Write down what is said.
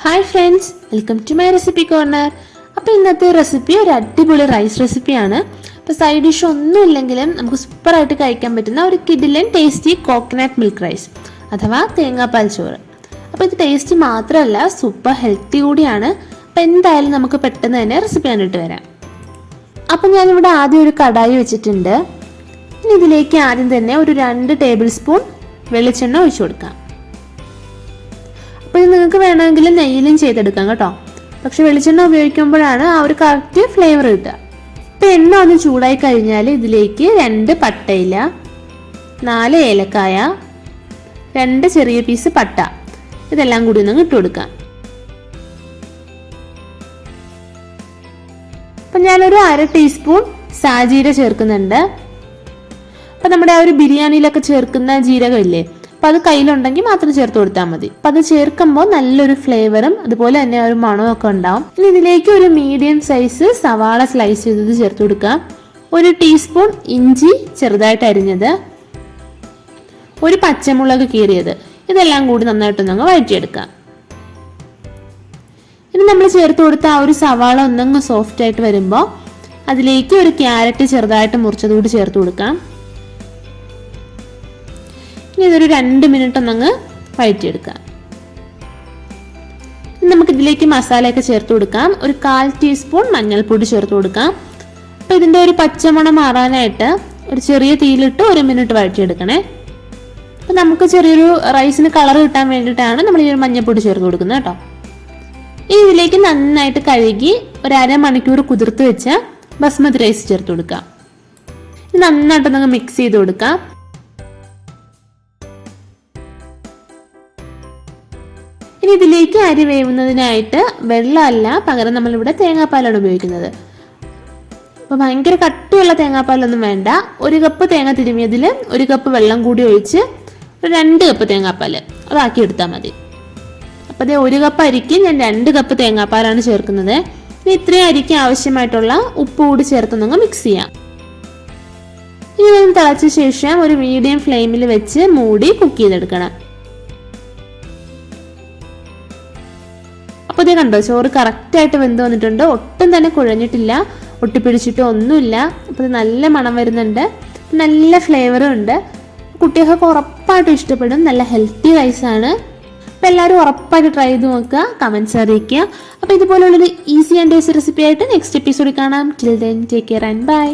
Hi friends, welcome to my recipe corner. അപ്പോൾ ഇന്നത്തെ recipe ഒരു അടിപൊളി റൈസ് റെസിപ്പിയാണ്. അപ്പോൾ സൈഡ് ഡിഷ് ഒന്നും ഇല്ലെങ്കിലും നമുക്ക് സൂപ്പറായിട്ട് കഴിക്കാൻ പറ്റുന്ന ഒരു കിഡിലൻ ടേസ്റ്റി കോക്കനട്ട് മിൽക്ക് റൈസ് അഥവാ തേങ്ങാപ്പാൽ ചോറ്. അപ്പോൾ ഇത് ടേസ്റ്റി മാത്രമല്ല സൂപ്പർ ഹെൽത്തി കൂടിയാണ്. അപ്പോൾ എന്തായാലും നമുക്ക് പെട്ടെന്ന് തന്നെ റെസിപ്പി കണ്ടിട്ട് വരാം. അപ്പം ഞാനിവിടെ ആദ്യം ഒരു കടായി വെച്ചിട്ടുണ്ട്. ഇനി ഇതിലേക്ക് ആദ്യം തന്നെ ഒരു 2 ടേബിൾ സ്പൂൺ വെളിച്ചെണ്ണ ഒഴിച്ചു കൊടുക്കാം. അപ്പോൾ ഇത് നിങ്ങൾക്ക് വേണമെങ്കിൽ നെയ്യിലും ചെയ്തെടുക്കാം കേട്ടോ. പക്ഷെ വെളിച്ചെണ്ണ ഉപയോഗിക്കുമ്പോഴാണ് ആ ഒരു കറക്റ്റ് ഫ്ലേവർ കിട്ടുക. ഇപ്പം എണ്ണ ഒന്ന് ചൂടായി കഴിഞ്ഞാൽ ഇതിലേക്ക് 2 പട്ടയില, 4 ഏലക്കായ, 2 ചെറിയ പീസ് പട്ട, ഇതെല്ലാം കൂടി ഒന്ന് ഇട്ട് കൊടുക്കാം. അപ്പം ഞാനൊരു 1/2 ടീസ്പൂൺ സാജീര ചേർക്കുന്നുണ്ട്. അപ്പം നമ്മുടെ ആ ഒരു ബിരിയാണിയിലൊക്കെ ചേർക്കുന്ന ജീരകമില്ലേ, അപ്പം അത് കയ്യിലുണ്ടെങ്കിൽ മാത്രം ചേർത്ത് കൊടുത്താൽ മതി. അപ്പം അത് ചേർക്കുമ്പോൾ നല്ലൊരു ഫ്ലേവറും അതുപോലെ തന്നെ ഒരു മണവും ഒക്കെ ഉണ്ടാവും. ഇനി ഇതിലേക്ക് ഒരു മീഡിയം സൈസ് സവാള സ്ലൈസ് ചെയ്തത് ചേർത്ത് കൊടുക്കാം. 1 ടീസ്പൂൺ ഇഞ്ചി ചെറുതായിട്ട് അരിഞ്ഞത്, 1 പച്ചമുളക് കീറിയത്, ഇതെല്ലാം കൂടി നന്നായിട്ടൊന്നങ്ങ് വഴറ്റിയെടുക്കാം. ഇനി നമ്മൾ ചേർത്ത് കൊടുത്ത ആ ഒരു സവാള ഒന്നങ്ങ് സോഫ്റ്റ് ആയിട്ട് വരുമ്പോൾ അതിലേക്ക് ഒരു ക്യാരറ്റ് ചെറുതായിട്ട് മുറിച്ചത് കൂടി ചേർത്ത് കൊടുക്കാം. ഇനി ഇതൊരു 2 മിനിറ്റ് ഒന്നങ്ങ് വഴറ്റിയെടുക്കാം. നമുക്ക് ഇതിലേക്ക് മസാലയൊക്കെ ചേർത്ത് കൊടുക്കാം. ഒരു 1/4 ടീസ്പൂൺ മഞ്ഞൾപ്പൊടി ചേർത്ത് കൊടുക്കാം. അപ്പോൾ ഇതിൻ്റെ ഒരു പച്ചമണം മാറാനായിട്ട് ഒരു ചെറിയ തീയിലിട്ട് 1 മിനിറ്റ് വഴറ്റിയെടുക്കണേ. അപ്പം നമുക്ക് ചെറിയൊരു റൈസിന് കളർ കിട്ടാൻ വേണ്ടിയിട്ടാണ് നമ്മൾ ഈ ഒരു മഞ്ഞൾപ്പൊടി ചേർത്ത് കൊടുക്കുന്നത് കേട്ടോ. ഇനി ഇതിലേക്ക് നന്നായിട്ട് കഴുകി ഒരു 1/2 മണിക്കൂർ കുതിർത്ത് വെച്ച ബസ്മതി റൈസ് ചേർത്ത് കൊടുക്കാം. ഇത് നന്നായിട്ടൊന്നങ്ങ് മിക്സ് ചെയ്ത് കൊടുക്കാം. ഇനി ഇതിലേക്ക് അരി വേവുന്നതിനായിട്ട് വെള്ളമല്ല, പകരം നമ്മളിവിടെ തേങ്ങാപ്പാലാണ് ഉപയോഗിക്കുന്നത്. അപ്പോൾ ഭയങ്കര കട്ടിയുള്ള തേങ്ങാപ്പാലൊന്നും വേണ്ട. 1 കപ്പ് തേങ്ങ തിരുമിയതിൽ 1 കപ്പ് വെള്ളം കൂടി ഒഴിച്ച് 2 കപ്പ് തേങ്ങാപ്പാൽ അതാക്കി എടുത്താൽ മതി. അപ്പോൾ അതേ 1 കപ്പ് അരിക്ക് ഞാൻ 2 കപ്പ് തേങ്ങാപ്പാലാണ് ചേർക്കുന്നത്. ഇനി ഇത്രയും അരിക്ക് ആവശ്യമായിട്ടുള്ള ഉപ്പ് കൂടി ചേർത്തൊന്നങ്ങ് മിക്സ് ചെയ്യാം. ഇനി ഒന്ന് തിളച്ച ശേഷം ഒരു മീഡിയം ഫ്ലെയിമിൽ വെച്ച് മൂടി കുക്ക് ചെയ്തെടുക്കണം. അപ്പോൾ ഇതേ കണ്ടോ, ചോറ് കറക്റ്റായിട്ട് വെന്ത് വന്നിട്ടുണ്ട്. ഒട്ടും തന്നെ കുഴഞ്ഞിട്ടില്ല, ഒട്ടിപ്പിടിച്ചിട്ടോ ഒന്നുമില്ല. അപ്പോൾ ഇത് നല്ല മണം വരുന്നുണ്ട്, നല്ല ഫ്ലേവറും ഉണ്ട്. കുട്ടികൾക്ക് ഉറപ്പായിട്ടും ഇഷ്ടപ്പെടും. നല്ല ഹെൽത്തി റൈസാണ്. അപ്പോൾ എല്ലാവരും ഉറപ്പായിട്ട് ട്രൈ ചെയ്ത് നോക്കുക, കമൻറ്റ്സ് അറിയിക്കുക. അപ്പോൾ ഇതുപോലുള്ളൊരു ഈസി ആൻഡ് ടേസ്റ്റി റെസിപ്പി ആയിട്ട് നെക്സ്റ്റ് എപ്പിസോഡിൽ കാണാം. Till then take care and by.